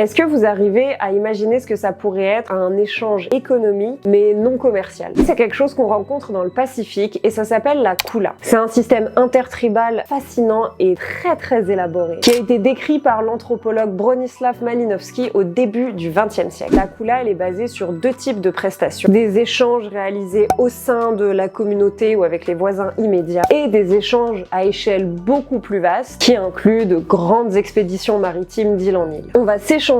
Est-ce que vous arrivez à imaginer ce que ça pourrait être un échange économique mais non commercial? C'est quelque chose qu'on rencontre dans le Pacifique et ça s'appelle la Kula. C'est un système intertribal fascinant et très élaboré qui a été décrit par l'anthropologue Bronislaw Malinowski au début du XXe siècle. La Kula, elle est basée sur deux types de prestations. Des échanges réalisés au sein de la communauté ou avec les voisins immédiats et des échanges à échelle beaucoup plus vaste qui incluent de grandes expéditions maritimes d'île en île. On va s'échanger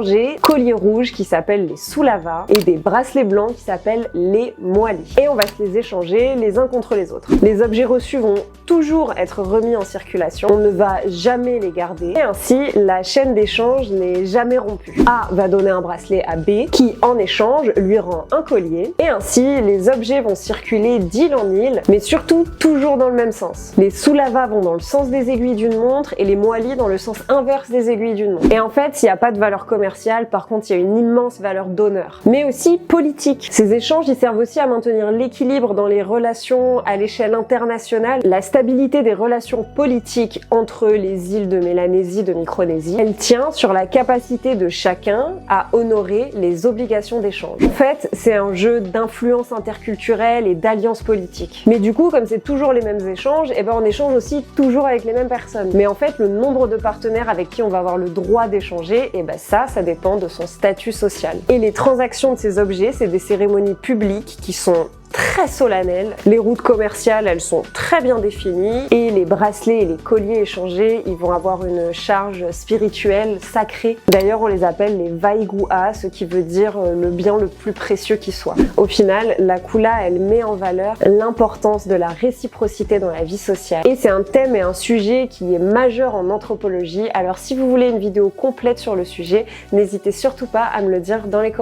colliers rouges qui s'appellent les sulava et des bracelets blancs qui s'appellent les moalis. Et on va se les échanger les uns contre les autres. Les objets reçus vont toujours être remis en circulation. On ne va jamais les garder et ainsi la chaîne d'échange n'est jamais rompue. A va donner un bracelet à B qui en échange lui rend un collier et ainsi les objets vont circuler d'île en île mais surtout toujours dans le même sens. Les sulava vont dans le sens des aiguilles d'une montre et les moalis dans le sens inverse des aiguilles d'une montre. Et en fait, il n'y a pas de valeur commerciale, par contre il y a une immense valeur d'honneur. Mais aussi politique. Ces échanges, ils servent aussi à maintenir l'équilibre dans les relations à l'échelle internationale. La stabilité des relations politiques entre les îles de Mélanésie, de Micronésie, elle tient sur la capacité de chacun à honorer les obligations d'échange. En fait, c'est un jeu d'influence interculturelle et d'alliance politique. Mais du coup, comme c'est toujours les mêmes échanges, et ben on échange aussi toujours avec les mêmes personnes. Mais en fait, le nombre de partenaires avec qui on va avoir le droit d'échanger, et ben ça dépend de son statut social. Et les transactions de ces objets, c'est des cérémonies publiques qui sont très solennelles. Les routes commerciales, elles sont très bien définies et les bracelets et les colliers échangés, ils vont avoir une charge spirituelle sacrée. D'ailleurs, on les appelle les vaigua, ce qui veut dire le bien le plus précieux qui soit. Au final, la Kula, elle met en valeur l'importance de la réciprocité dans la vie sociale. Et c'est un thème et un sujet qui est majeur en anthropologie. Alors si vous voulez une vidéo complète sur le sujet, n'hésitez surtout pas à me le dire dans les commentaires.